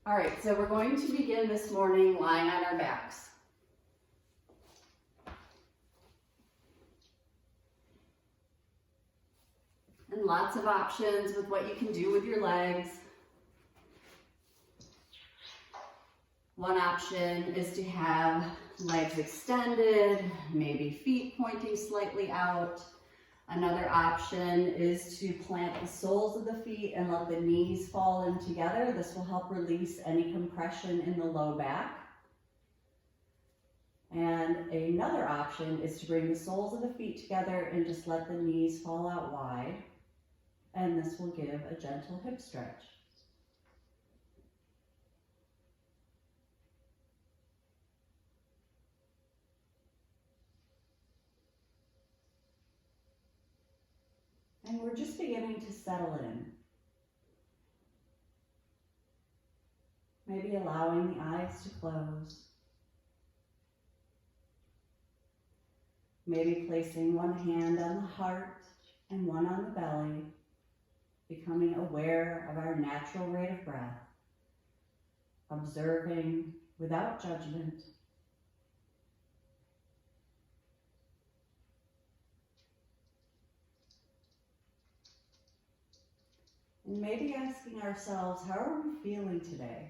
All right, so we're going to begin this morning lying on our backs. And lots of options with what you can do with your legs. One option is to have legs extended, maybe feet pointing slightly out. Another option is to plant the soles of the feet and let the knees fall in together. This will help release any compression in the low back. And another option is to bring the soles of the feet together and just let the knees fall out wide. And this will give a gentle hip stretch. And we're just beginning to settle in. Maybe allowing the eyes to close. Maybe placing one hand on the heart and one on the belly, becoming aware of our natural rate of breath, observing without judgment. And maybe asking ourselves, how are we feeling today?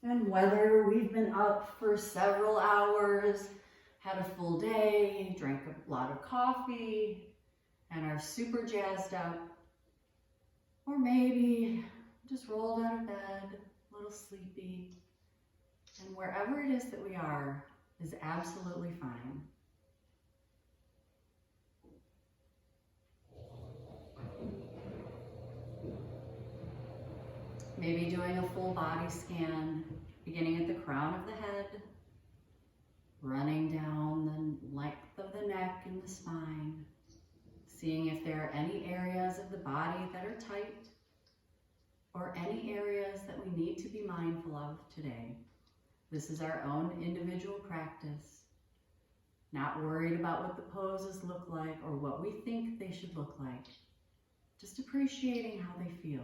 And whether we've been up for several hours, had a full day, drank a lot of coffee, and are super jazzed up, or maybe just rolled out of bed, a little sleepy, and wherever it is that we are is absolutely fine. Maybe doing a full body scan, beginning at the crown of the head, running down the length of the neck and the spine, seeing if there are any areas of the body that are tight or any areas that we need to be mindful of today. This is our own individual practice. Not worried about what the poses look like or what we think they should look like. Just appreciating how they feel.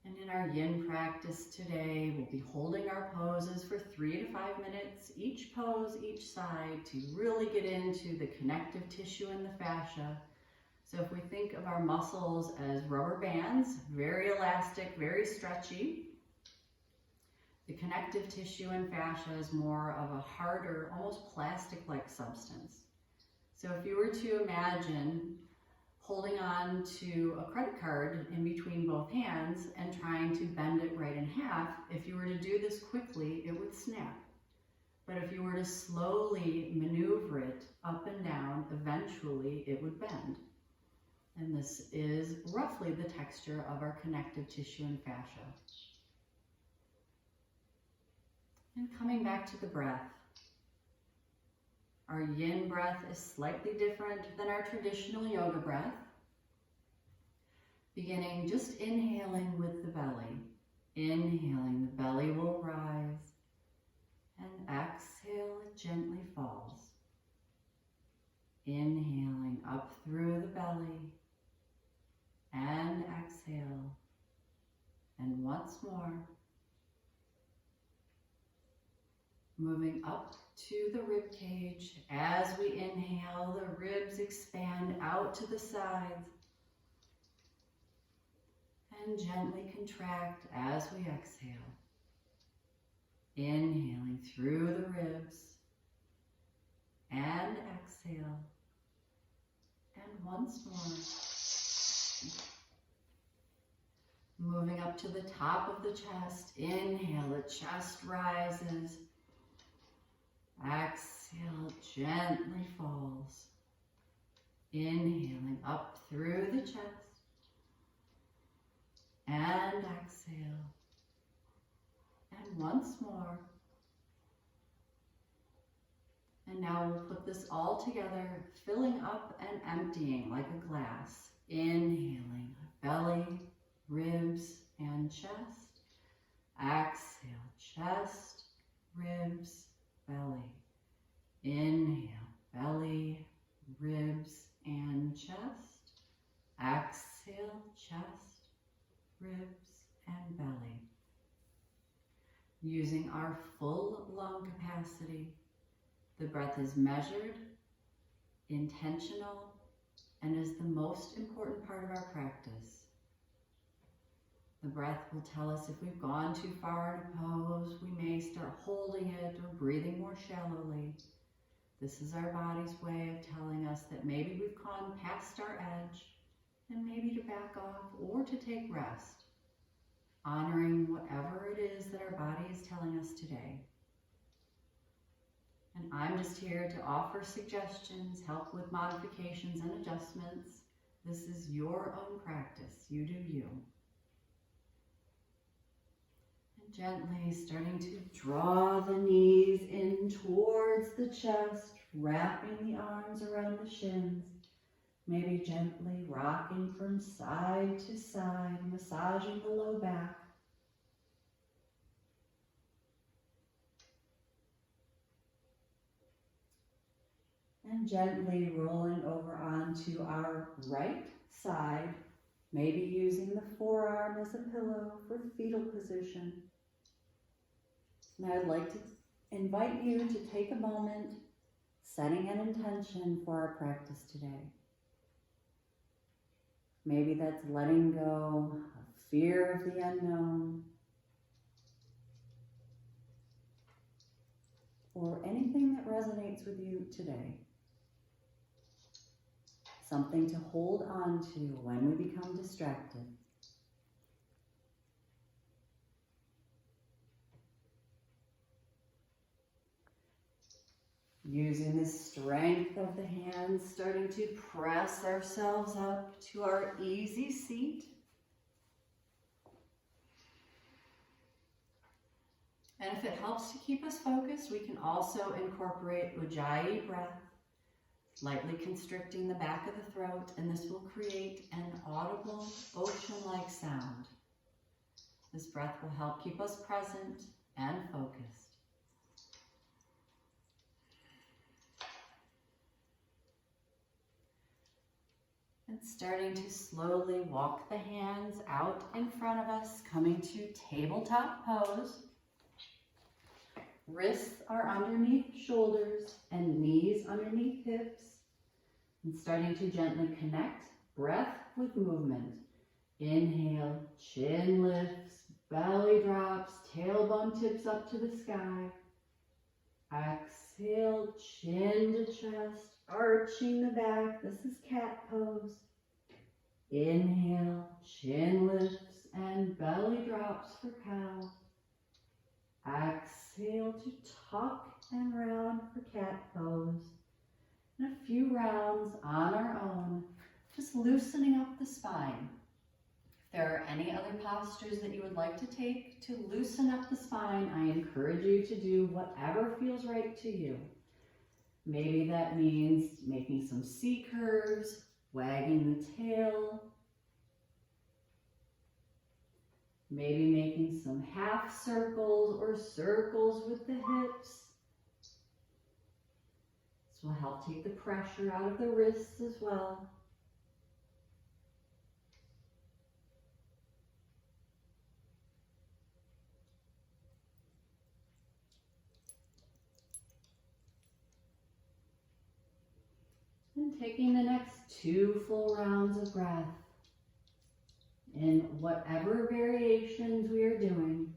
And in our yin practice today, we'll be holding our poses for 3 to 5 minutes, each pose, each side, to really get into the connective tissue and the fascia. So if we think of our muscles as rubber bands, very elastic, very stretchy, the connective tissue and fascia is more of a harder, almost plastic-like substance. So if you were to imagine holding on to a credit card in between both hands and trying to bend it right in half, if you were to do this quickly, it would snap. But if you were to slowly maneuver it up and down, eventually it would bend. And this is roughly the texture of our connective tissue and fascia. And coming back to the breath. Our yin breath is slightly different than our traditional yoga breath. Beginning just inhaling with the belly. Inhaling, the belly will rise. And exhale, it gently falls. Inhaling up through the belly. And exhale. And once more. Moving up to the rib cage. As we inhale, the ribs expand out to the sides. And gently contract as we exhale. Inhaling through the ribs. And exhale. And once more. Moving up to the top of the chest. Inhale, the chest rises. Exhale, gently falls. Inhaling up through the chest. And exhale. And once more. And now we'll put this all together, filling up and emptying like a glass. Inhaling, belly, ribs, and chest. Exhale, chest, ribs, belly. Inhale, belly, ribs, and chest. Exhale, chest, ribs, and belly. Using our full lung capacity, the breath is measured, intentional, and is the most important part of our practice. The breath will tell us if we've gone too far in a pose. We may start holding it or breathing more shallowly. This is our body's way of telling us that maybe we've gone past our edge and maybe to back off or to take rest, honoring whatever it is that our body is telling us today. And I'm just here to offer suggestions, help with modifications and adjustments. This is your own practice. You do you. And gently starting to draw the knees in towards the chest, wrapping the arms around the shins. Maybe gently rocking from side to side, massaging the low back. And gently rolling over onto our right side, maybe using the forearm as a pillow for fetal position. And I'd like to invite you to take a moment, setting an intention for our practice today. Maybe that's letting go of fear of the unknown, or anything that resonates with you today. Something to hold on to when we become distracted. Using the strength of the hands, starting to press ourselves up to our easy seat. And if it helps to keep us focused, we can also incorporate Ujjayi breath, lightly constricting the back of the throat, and this will create an audible, ocean-like sound. This breath will help keep us present and focused. And starting to slowly walk the hands out in front of us, coming to tabletop pose. Wrists are underneath shoulders and knees underneath hips. And starting to gently connect breath with movement. Inhale, chin lifts, belly drops, tailbone tips up to the sky. Exhale, chin to chest, arching the back. This is cat pose. Inhale, chin lifts and belly drops for cow. Exhale to tuck and round for cat pose. And a few rounds on our own, just loosening up the spine. If there are any other postures that you would like to take to loosen up the spine, I encourage you to do whatever feels right to you. Maybe that means making some C curves, wagging the tail, maybe making some half circles or circles with the hips. This will help take the pressure out of the wrists as well. And taking the next 2 full rounds of breath in whatever variations we are doing.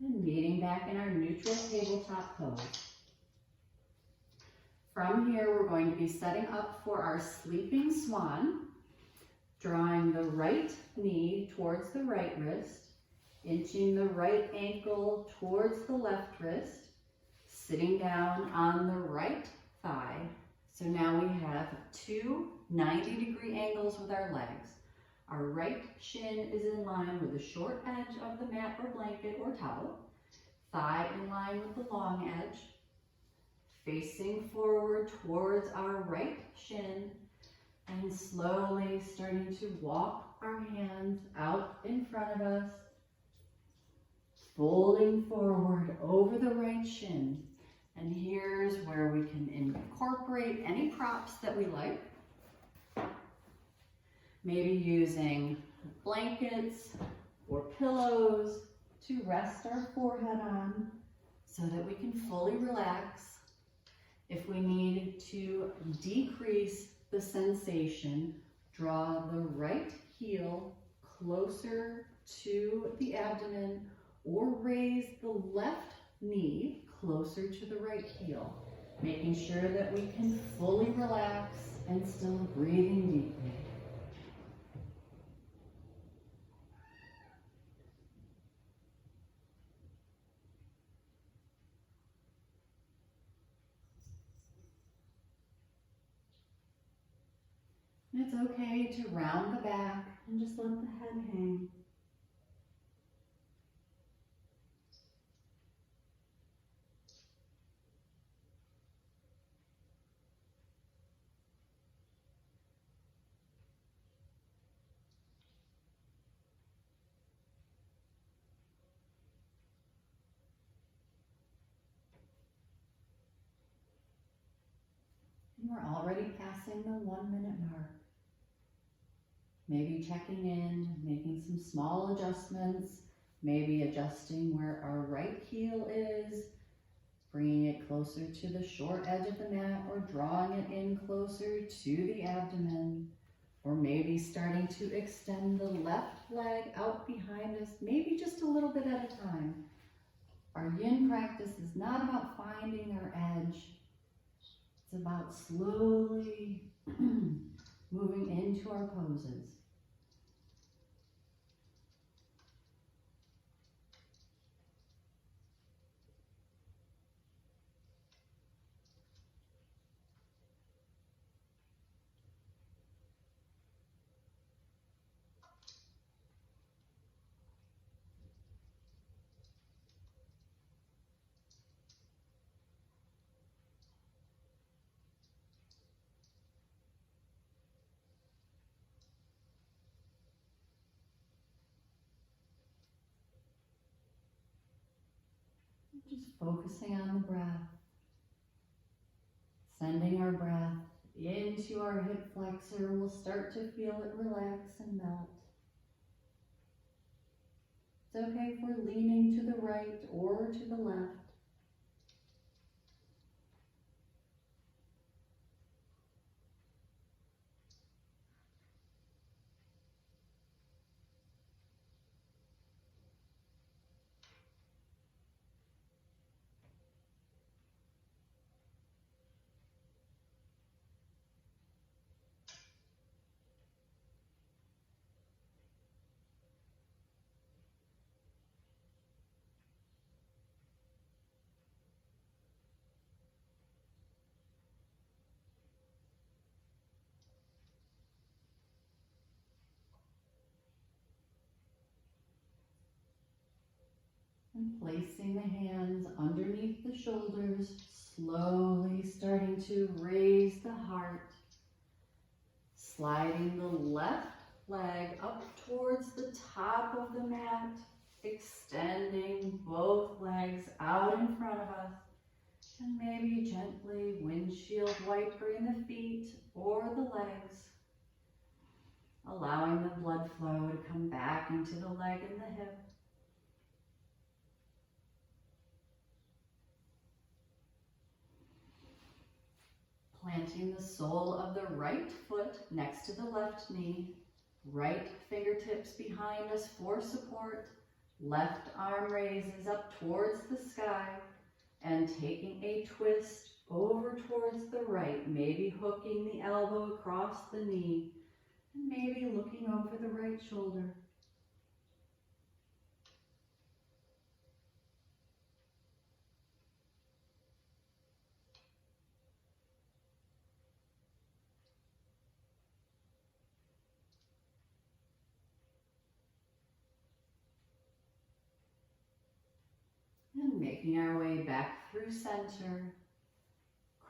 And meeting back in our neutral tabletop pose. From here, we're going to be setting up for our sleeping swan, drawing the right knee towards the right wrist, inching the right ankle towards the left wrist, sitting down on the right thigh. So now we have 2 90-degree angles with our legs. Our right shin is in line with the short edge of the mat or blanket or towel, thigh in line with the long edge, facing forward towards our right shin, and slowly starting to walk our hands out in front of us, folding forward over the right shin. And here's where we can incorporate any props that we like. Maybe using blankets or pillows to rest our forehead on so that we can fully relax. If we need to decrease the sensation, draw the right heel closer to the abdomen or raise the left knee closer to the right heel, making sure that we can fully relax and still breathing deeply. It's okay to round the back and just let the head hang. And we're already passing the 1 minute mark. Maybe checking in, making some small adjustments, maybe adjusting where our right heel is, bringing it closer to the short edge of the mat or drawing it in closer to the abdomen, or maybe starting to extend the left leg out behind us, maybe just a little bit at a time. Our yin practice is not about finding our edge. It's about slowly moving into our poses. Just focusing on the breath, sending our breath into our hip flexor. We'll start to feel it relax and melt. It's okay if we're leaning to the right or to the left. And placing the hands underneath the shoulders, slowly starting to raise the heart, sliding the left leg up towards the top of the mat, extending both legs out in front of us, and maybe gently windshield wipering the feet or the legs, allowing the blood flow to come back into the leg and the hip. Planting the sole of the right foot next to the left knee, right fingertips behind us for support, left arm raises up towards the sky, and taking a twist over towards the right, maybe hooking the elbow across the knee, and maybe looking over the right shoulder. And making our way back through center,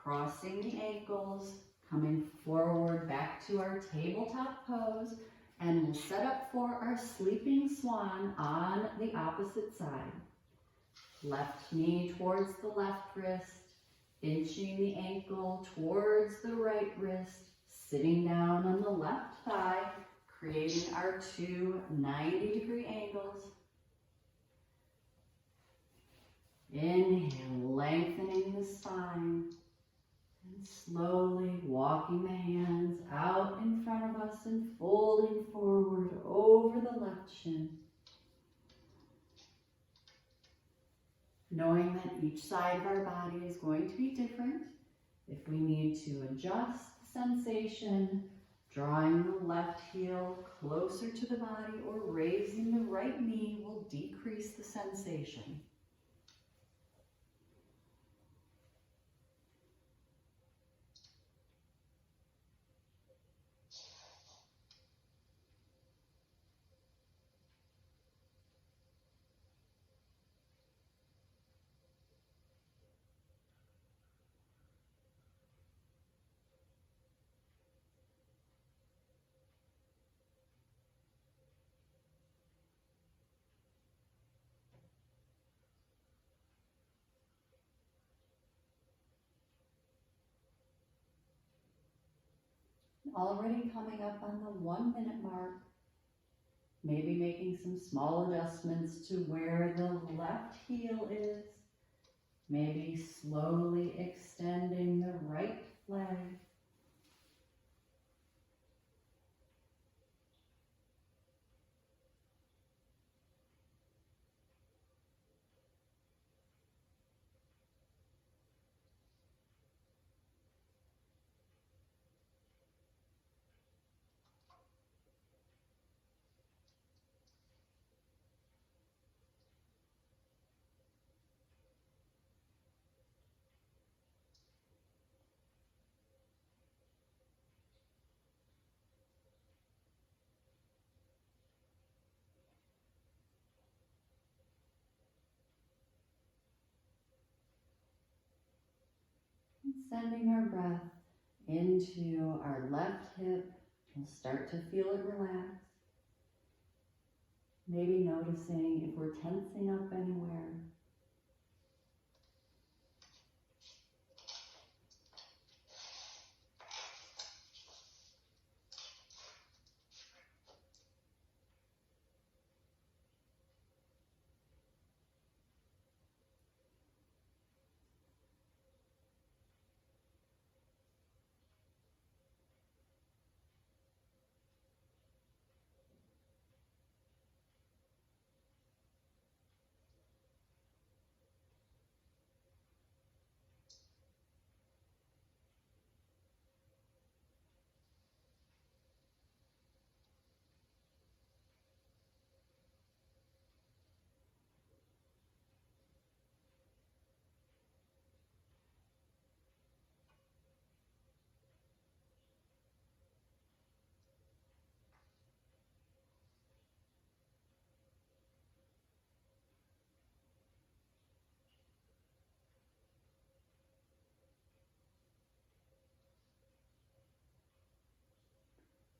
crossing the ankles, coming forward back to our tabletop pose, and we'll set up for our sleeping swan on the opposite side. Left knee towards the left wrist, inching the ankle towards the right wrist, sitting down on the left thigh, creating our two 90-degree angles. Inhale, lengthening the spine, and slowly walking the hands out in front of us and folding forward over the left shin. Knowing that each side of our body is going to be different, if we need to adjust the sensation, drawing the left heel closer to the body or raising the right knee will decrease the sensation. Already coming up on the 1 minute mark, maybe making some small adjustments to where the left heel is, maybe slowly extending the right leg. Sending our breath into our left hip. We'll start to feel it relax. Maybe noticing if we're tensing up anywhere.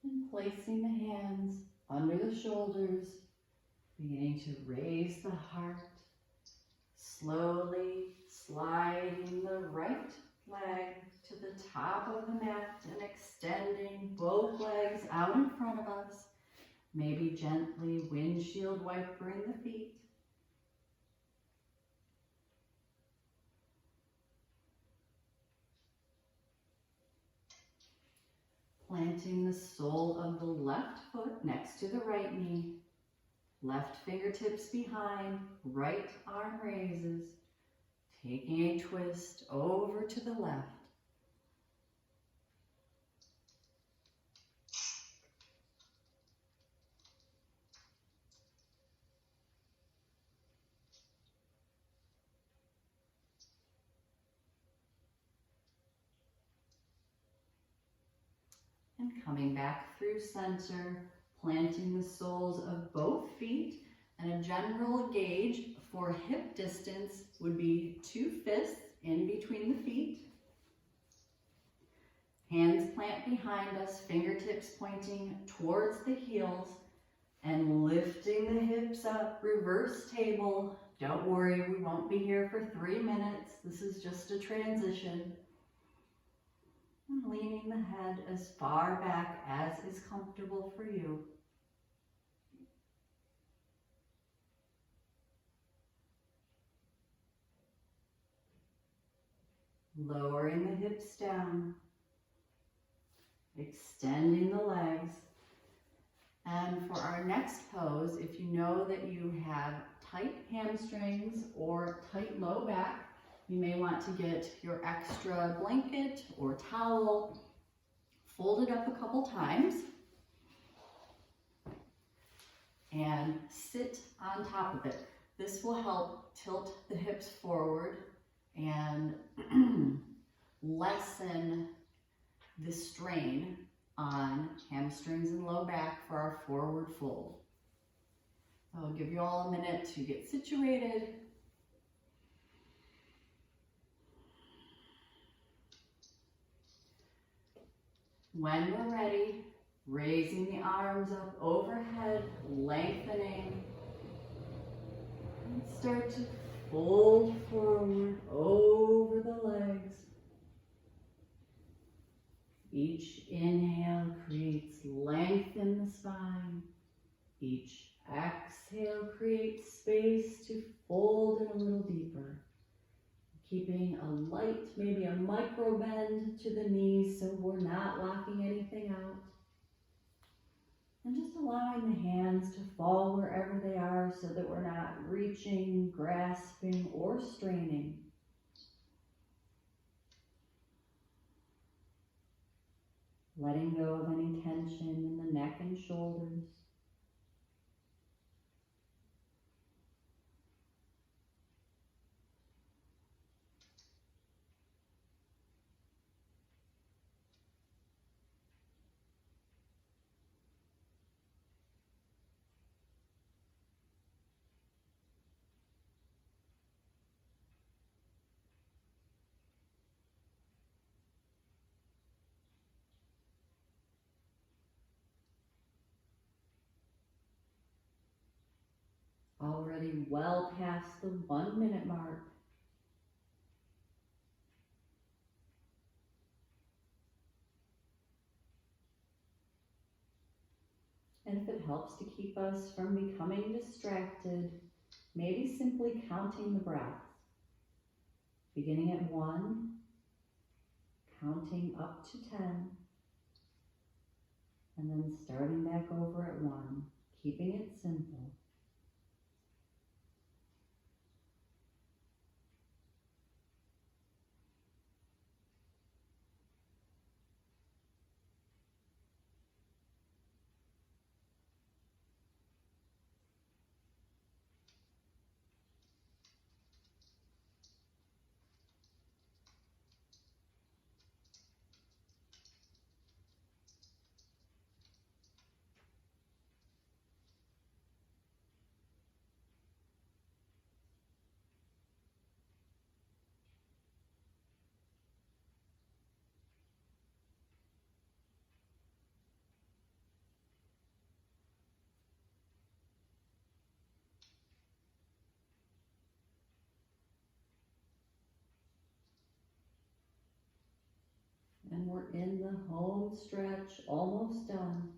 And placing the hands under the shoulders, beginning to raise the heart, slowly sliding the right leg to the top of the mat and extending both legs out in front of us, maybe gently windshield wipering the feet. Planting the sole of the left foot next to the right knee. Left fingertips behind, right arm raises. Taking a twist over to the left. And coming back through center, planting the soles of both feet, and a general gauge for hip distance would be 2 fists in between the feet. Hands plant behind us, fingertips pointing towards the heels and lifting the hips up, reverse table. Don't worry, we won't be here for 3 minutes. This is just a transition. And leaning the head as far back as is comfortable for you. Lowering the hips down. Extending the legs. And for our next pose, if you know that you have tight hamstrings or tight low back, you may want to get your extra blanket or towel, fold it up a couple times, and sit on top of it. This will help tilt the hips forward and lessen the strain on hamstrings and low back for our forward fold. I'll give you all a minute to get situated. When we're ready, raising the arms up overhead, lengthening, and start to fold forward over the legs. Each inhale creates length in the spine. Each exhale creates space to fold in a little deeper. Keeping a light, maybe a micro bend to the knees so we're not locking anything out. And just allowing the hands to fall wherever they are so that we're not reaching, grasping, or straining. Letting go of any tension in the neck and shoulders. Already well past the 1 minute mark. And if it helps to keep us from becoming distracted, maybe simply counting the breaths. Beginning at 1, counting up to 10, and then starting back over at 1, keeping it simple. And we're in the home stretch, almost done.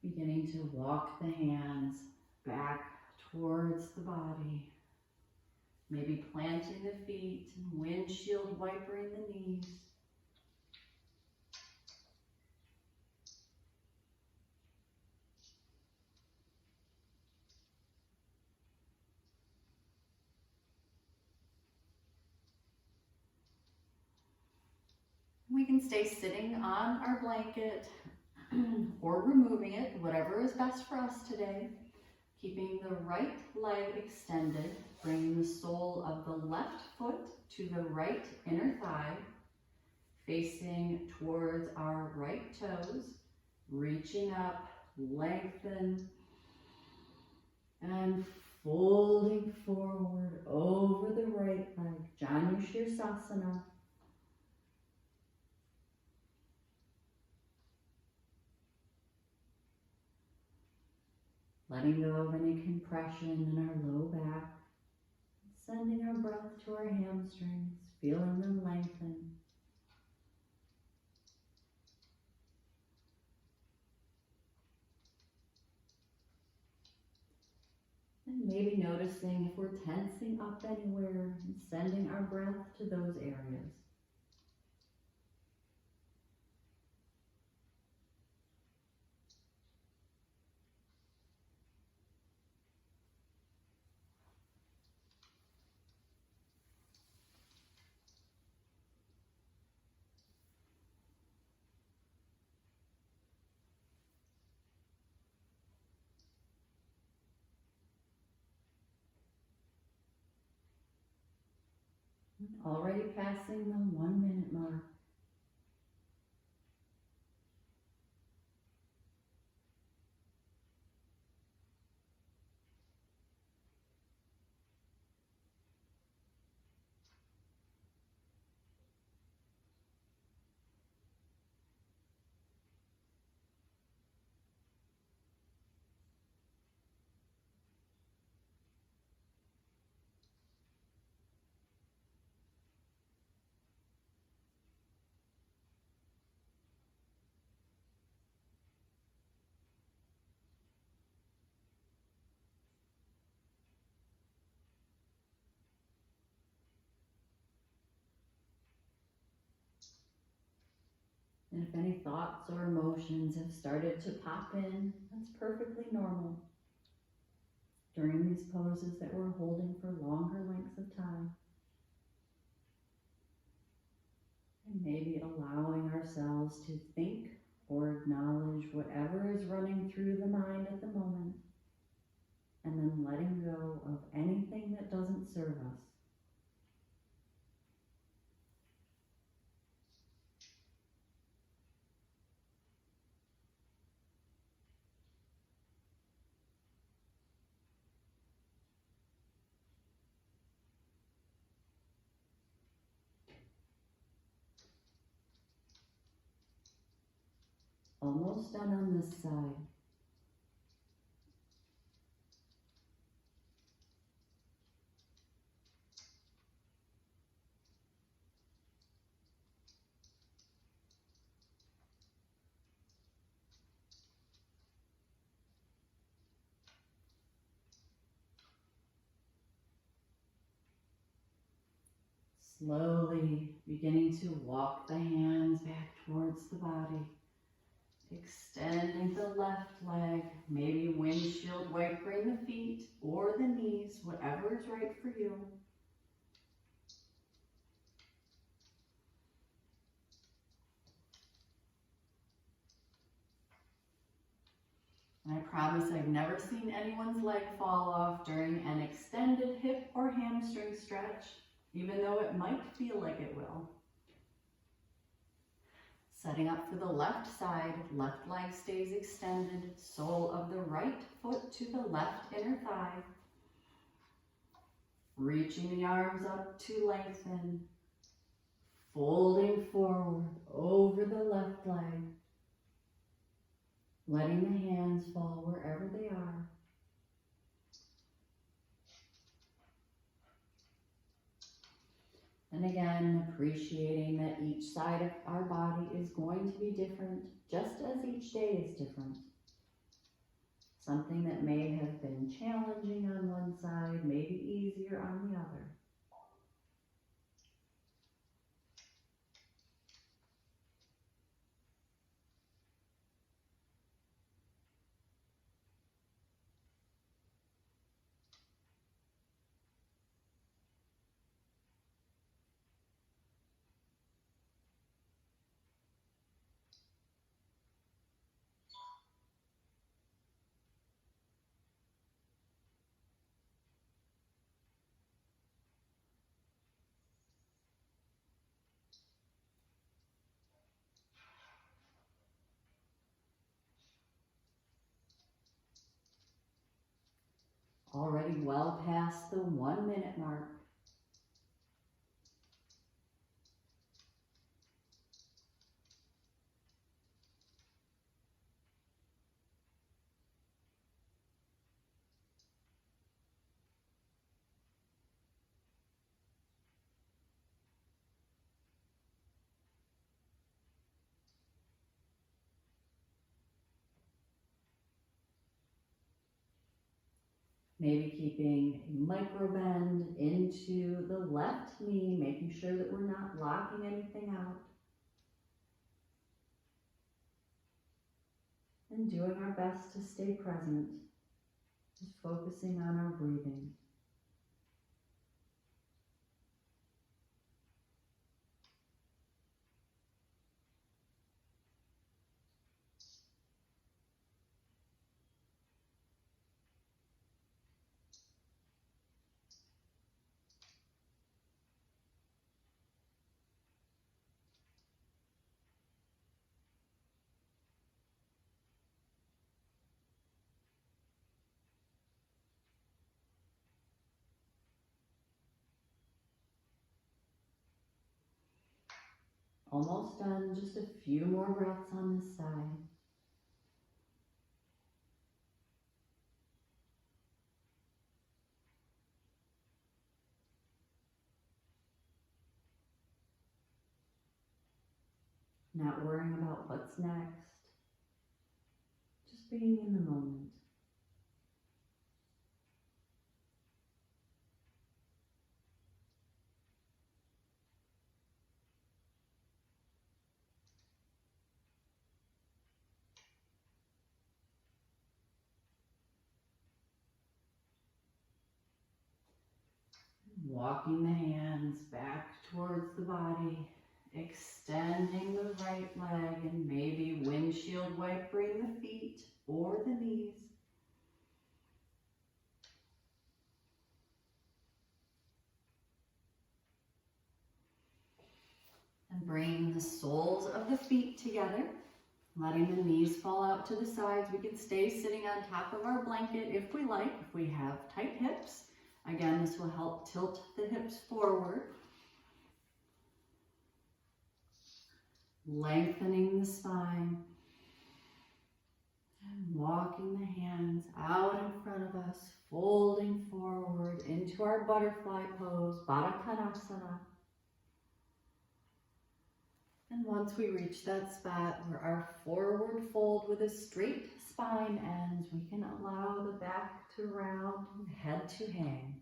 Beginning to walk the hands back towards the body. Maybe planting the feet and windshield wipering the knees. We can stay sitting on our blanket or removing it, whatever is best for us today. Keeping the right leg extended, bringing the sole of the left foot to the right inner thigh, facing towards our right toes, reaching up, lengthen, and folding forward over the right leg, Shavasana. Letting go of any compression in our low back, sending our breath to our hamstrings, feeling them lengthen. And maybe noticing if we're tensing up anywhere and sending our breath to those areas. Already passing the 1 minute mark. And if any thoughts or emotions have started to pop in, that's perfectly normal. During these poses that we're holding for longer lengths of time. And maybe allowing ourselves to think or acknowledge whatever is running through the mind at the moment. And then letting go of anything that doesn't serve us. Almost done on this side. Slowly beginning to walk the hands back towards the body. Extending the left leg, maybe windshield wipering the feet or the knees, whatever is right for you. And I promise I've never seen anyone's leg fall off during an extended hip or hamstring stretch, even though it might feel like it will. Setting up for the left side, left leg stays extended, sole of the right foot to the left inner thigh. Reaching the arms up to lengthen, folding forward over the left leg, letting the hands fall wherever they are. And again, appreciating that each side of our body is going to be different, just as each day is different. Something that may have been challenging on one side may be easier on the other. Already well past the 1 minute mark. Maybe keeping a micro bend into the left knee, making sure that we're not locking anything out. And doing our best to stay present, just focusing on our breathing. Almost done, just a few more breaths on this side. Not worrying about what's next, just being in the moment. Walking the hands back towards the body, extending the right leg, and maybe windshield wipering the feet or the knees. And bringing the soles of the feet together, letting the knees fall out to the sides. We can stay sitting on top of our blanket if we like, if we have tight hips. Again, this will help tilt the hips forward. Lengthening the spine. And walking the hands out in front of us, folding forward into our butterfly pose, Baddha Konasana. And once we reach that spot where our forward fold with a straight spine ends, we can allow the back to round and head to hang.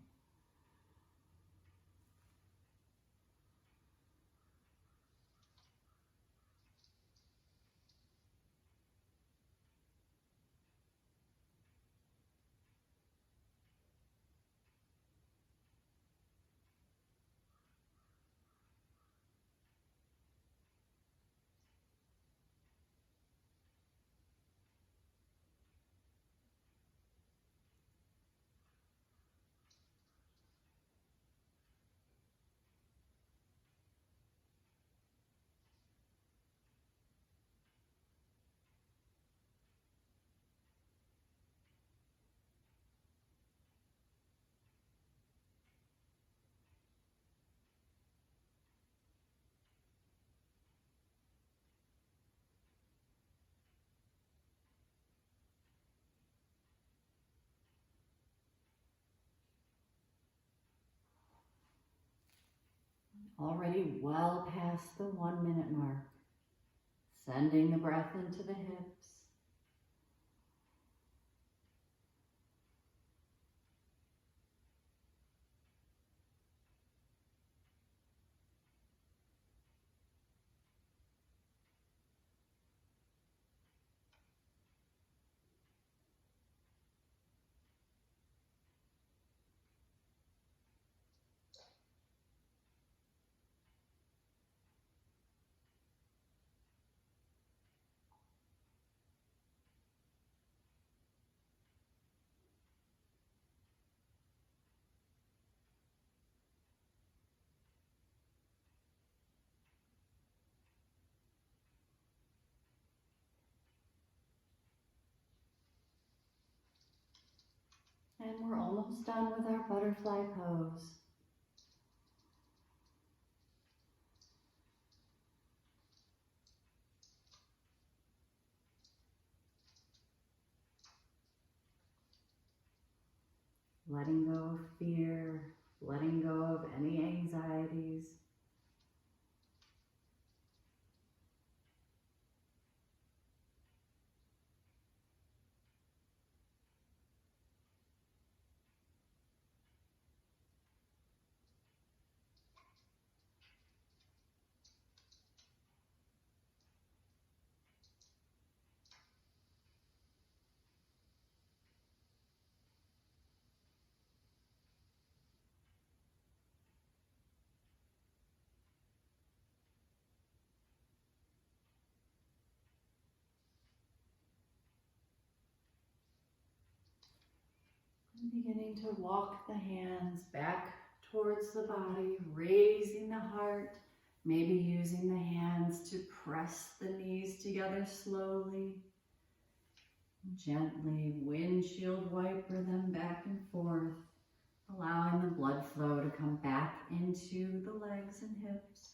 Already well past the 1 minute mark. Sending the breath into the hips. And we're almost done with our butterfly pose. Letting go of fear, letting go of any anxieties. Beginning to walk the hands back towards the body, raising the heart, maybe using the hands to press the knees together slowly. Gently windshield wiper them back and forth, allowing the blood flow to come back into the legs and hips.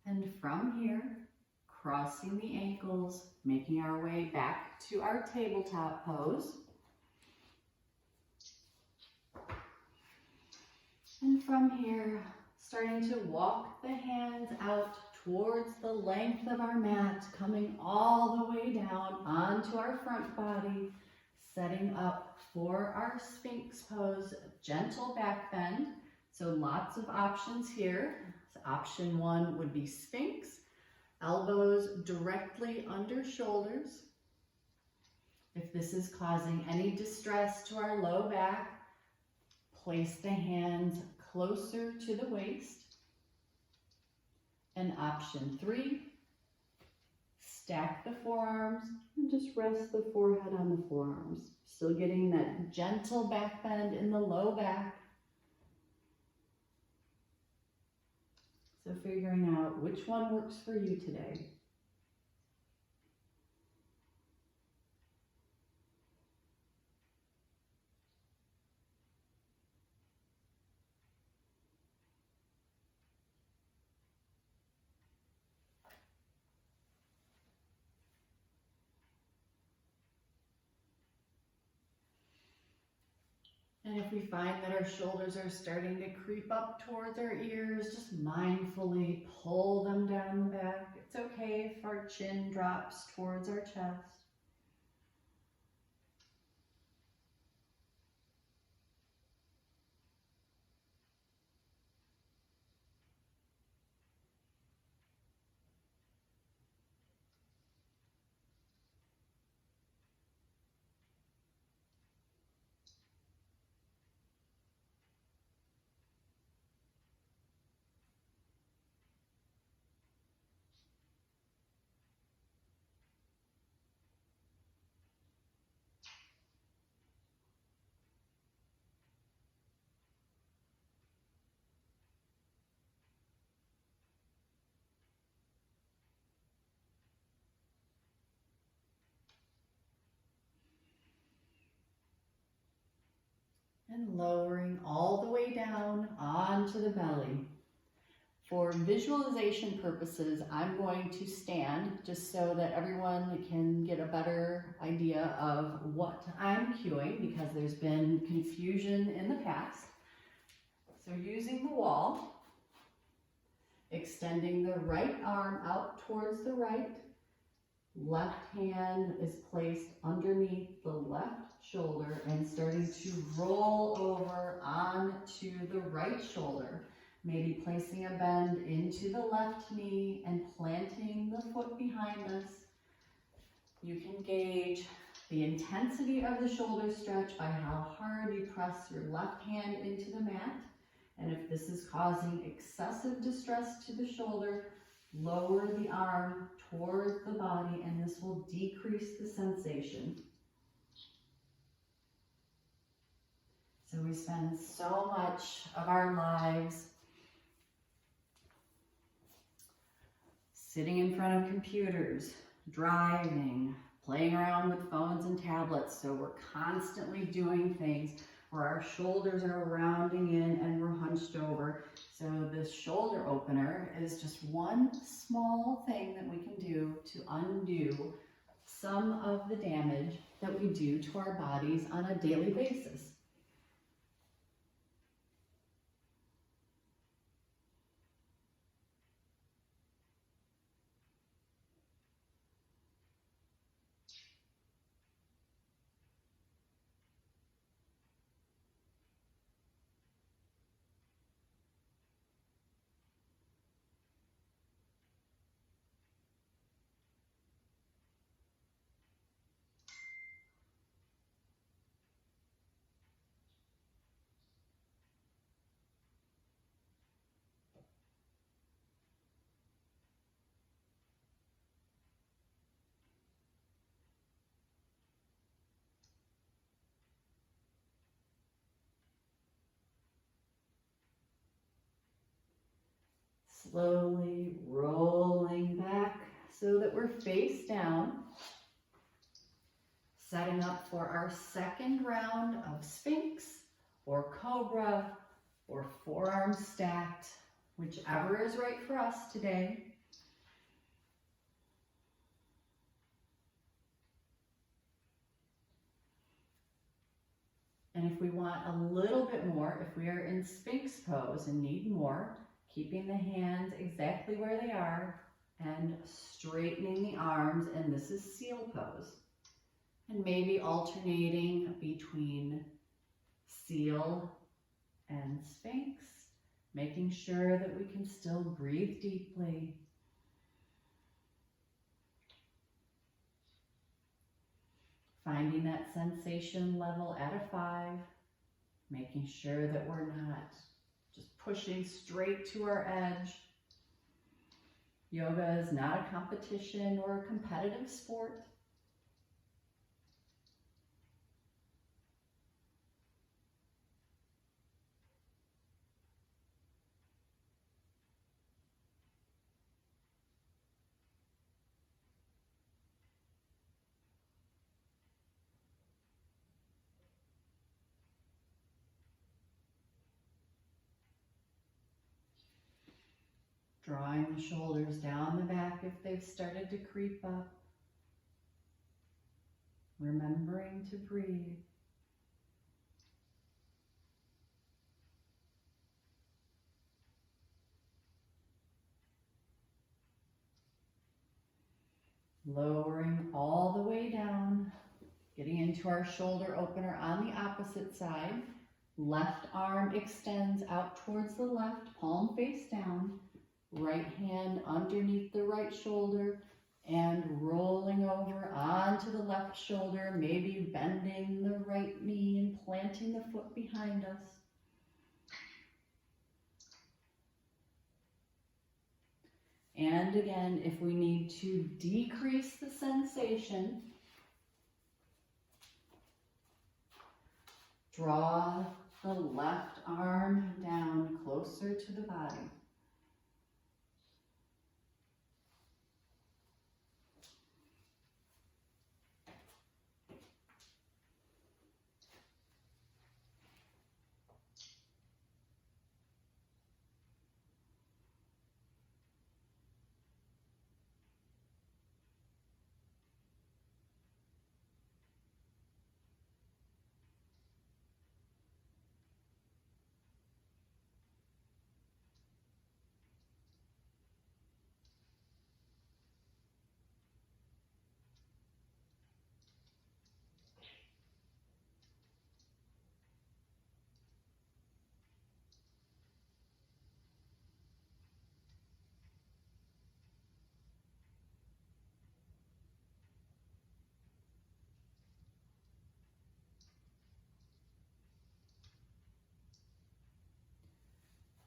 And from here, crossing the ankles, making our way back to our tabletop pose. And from here, starting to walk the hands out towards the length of our mat, coming all the way down onto our front body, setting up for our Sphinx pose, gentle back bend. So lots of options here. So option 1 would be Sphinx. Elbows directly under shoulders. If this is causing any distress to our low back, place the hands closer to the waist. And option 3, stack the forearms and just rest the forehead on the forearms. Still getting that gentle back bend in the low back. So figuring out which one works for you today. And if we find that our shoulders are starting to creep up towards our ears, just mindfully pull them down the back. It's okay if our chin drops towards our chest. And lowering all the way down onto the belly. For visualization purposes, I'm going to stand just so that everyone can get a better idea of what I'm cueing, because there's been confusion in the past. So using the wall, extending the right arm out towards the right, left hand is placed underneath the left shoulder and starting to roll over onto the right shoulder. Maybe placing a bend into the left knee and planting the foot behind us. You can gauge the intensity of the shoulder stretch by how hard you press your left hand into the mat. And if this is causing excessive distress to the shoulder, lower the arm towards the body and this will decrease the sensation. So we spend so much of our lives sitting in front of computers, driving, playing around with phones and tablets. So we're constantly doing things where our shoulders are rounding in and we're hunched over. So this shoulder opener is just one small thing that we can do to undo some of the damage that we do to our bodies on a daily basis. Slowly rolling back so that we're face down, setting up for our second round of Sphinx or Cobra or forearms stacked, whichever is right for us today. And if we want a little bit more, if we are in Sphinx pose and need more, keeping the hands exactly where they are and straightening the arms, and this is seal pose. And maybe alternating between seal and Sphinx, making sure that we can still breathe deeply. Finding that sensation level at a 5, making sure that we're not just pushing straight to our edge. Yoga is not a competition or a competitive sport. Drawing the shoulders down the back if they've started to creep up. Remembering to breathe. Lowering all the way down, getting into our shoulder opener on the opposite side. Left arm extends out towards the left, palm face down. Right hand underneath the right shoulder and rolling over onto the left shoulder, maybe bending the right knee and planting the foot behind us. And again, if we need to decrease the sensation, draw the left arm down closer to the body.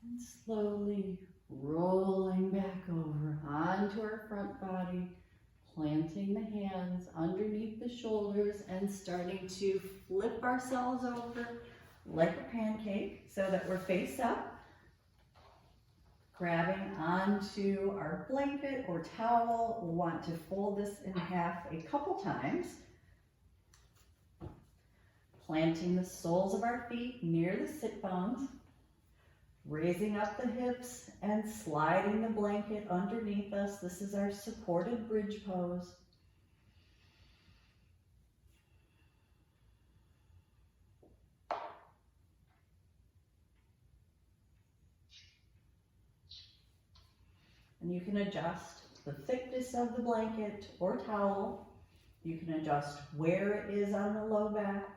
And slowly rolling back over onto our front body, planting the hands underneath the shoulders and starting to flip ourselves over like a pancake so that we're face up. Grabbing onto our blanket or towel, we'll want to fold this in half a couple times. Planting the soles of our feet near the sit bones. Raising up the hips and sliding the blanket underneath us. This is our supported bridge pose. And you can adjust the thickness of the blanket or towel. You can adjust where it is on the low back.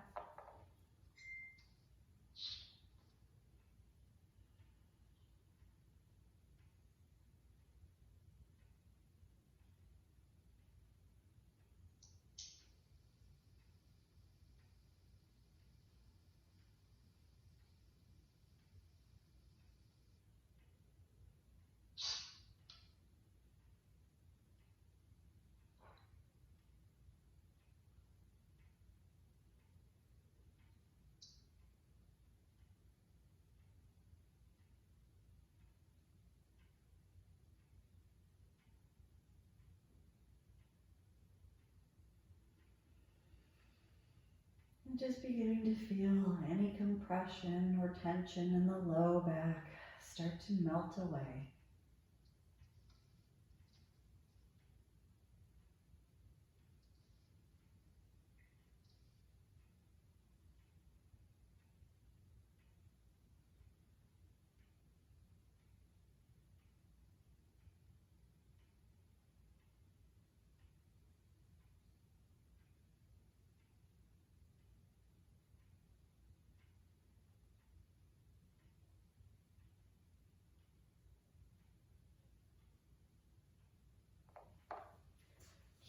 And just beginning to feel any compression or tension in the low back start to melt away.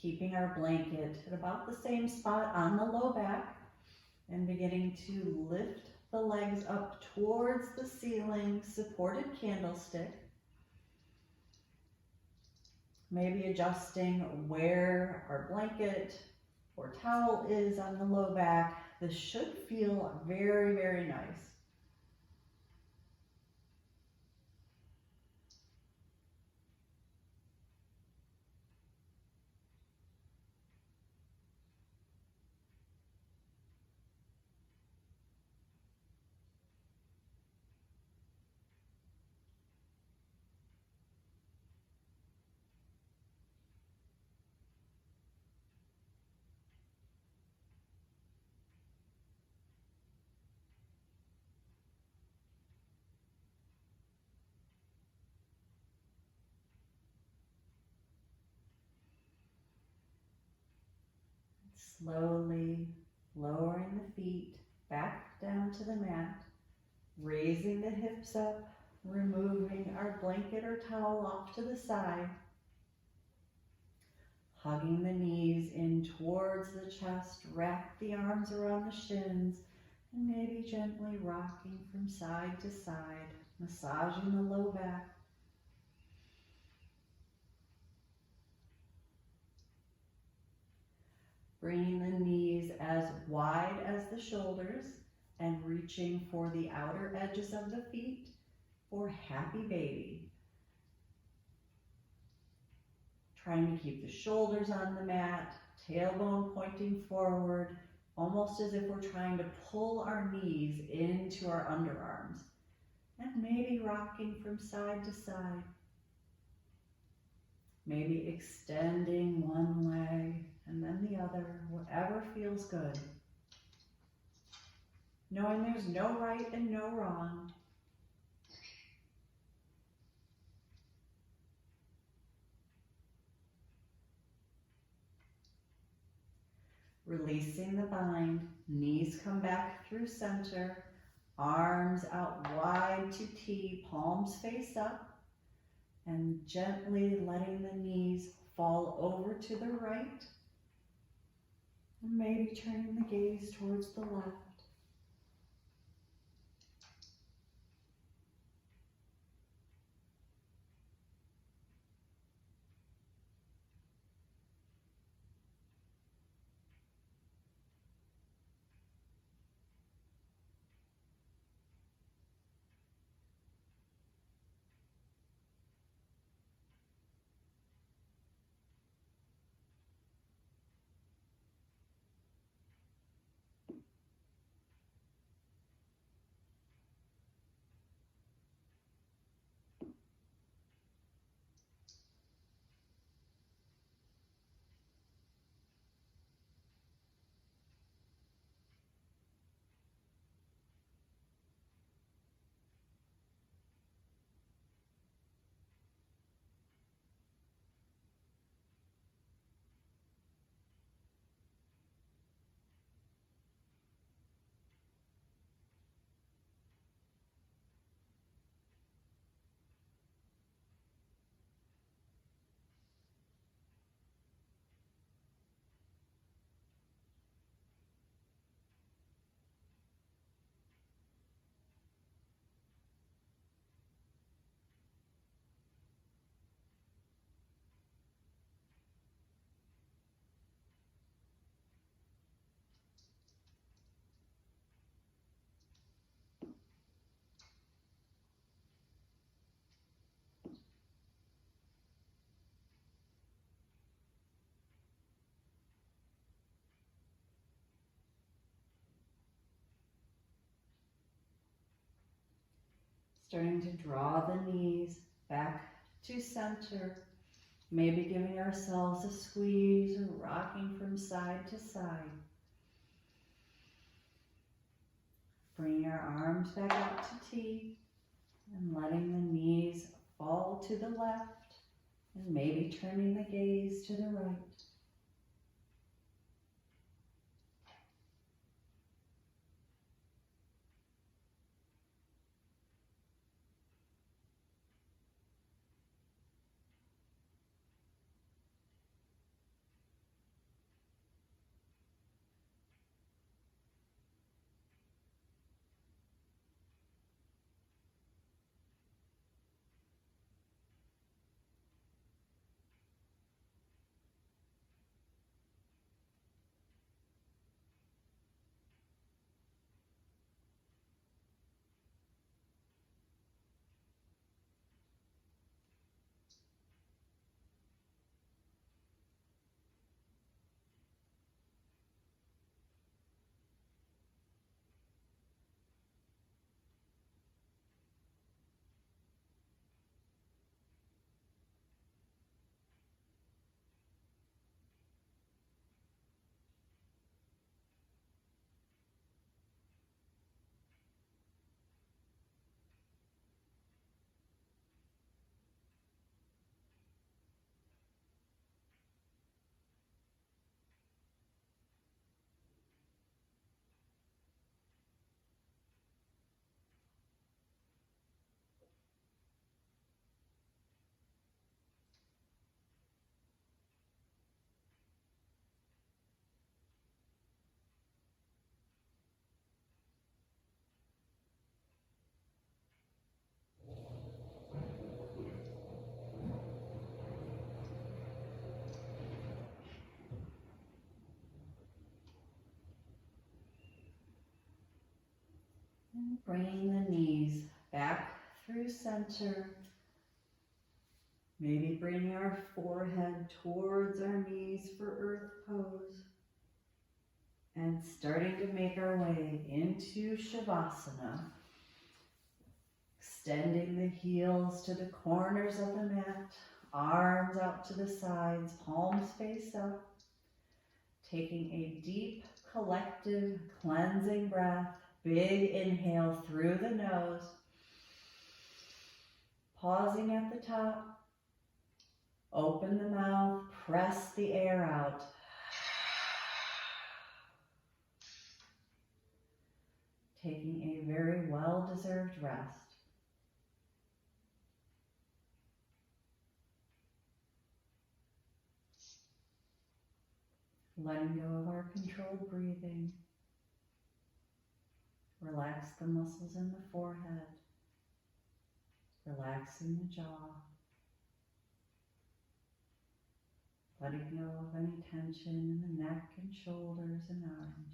Keeping our blanket at about the same spot on the low back and beginning to lift the legs up towards the ceiling, supported candlestick. Maybe adjusting where our blanket or towel is on the low back. This should feel very, very nice. Slowly lowering the feet back down to the mat, raising the hips up, removing our blanket or towel off to the side, hugging the knees in towards the chest, wrap the arms around the shins, and maybe gently rocking from side to side, massaging the low back. Bringing the knees as wide as the shoulders and reaching for the outer edges of the feet for happy baby. Trying to keep the shoulders on the mat, tailbone pointing forward, almost as if we're trying to pull our knees into our underarms. And maybe rocking from side to side. Maybe extending one leg and then the other, whatever feels good. Knowing there's no right and no wrong. Releasing the bind, knees come back through center, arms out wide to T, palms face up, and gently letting the knees fall over to the right, and maybe turning the gaze towards the left. Starting to draw the knees back to center. Maybe giving ourselves a squeeze or rocking from side to side. Bringing our arms back out to T and letting the knees fall to the left and maybe turning the gaze to the right. And bringing the knees back through center. Maybe bringing our forehead towards our knees for earth pose. And starting to make our way into Savasana. Extending the heels to the corners of the mat, arms out to the sides, palms face up. Taking a deep, collective, cleansing breath. Big inhale through the nose. Pausing at the top. Open the mouth, press the air out. Taking a very well-deserved rest. Letting go of our controlled breathing. Relax the muscles in the forehead. Relaxing the jaw. Letting go of any tension in the neck and shoulders and arms.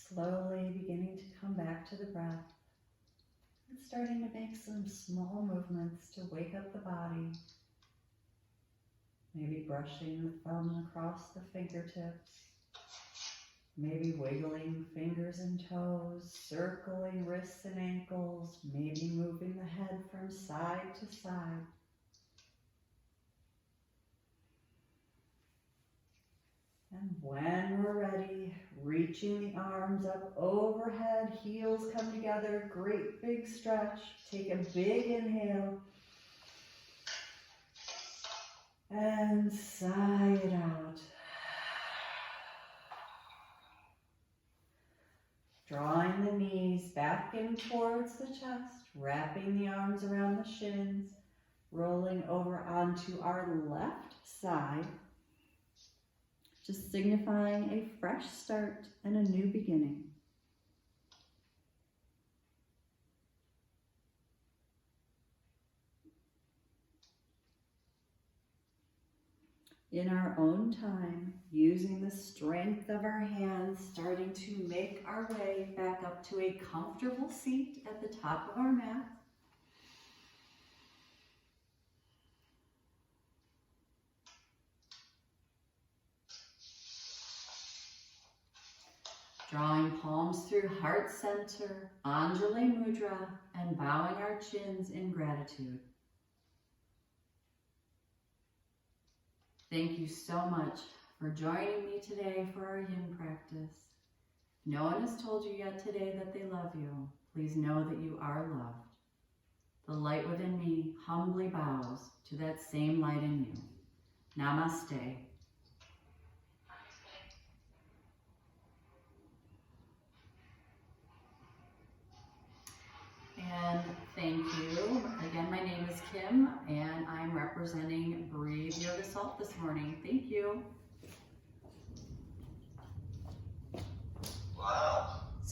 Slowly beginning to come back to the breath. And starting to make some small movements to wake up the body. Maybe brushing the thumb across the fingertips. Maybe wiggling fingers and toes, circling wrists and ankles, maybe moving the head from side to side. And when we're ready, reaching the arms up overhead, heels come together, great big stretch. Take a big inhale. And sigh it out. Drawing the knees back in towards the chest, wrapping the arms around the shins, rolling over onto our left side, just signifying a fresh start and a new beginning. In our own time, using the strength of our hands, starting to make our way back up to a comfortable seat at the top of our mat. Drawing palms through heart center, Anjali Mudra, and bowing our chins in gratitude. Thank you so much for joining me today for our yin practice. If no one has told you yet today that they love you, please know that you are loved. The light within me humbly bows to that same light in you. Namaste. And thank you. Again, my name is Kim, and I'm representing Breathe Yoga Salt this morning. Thank you. Wow.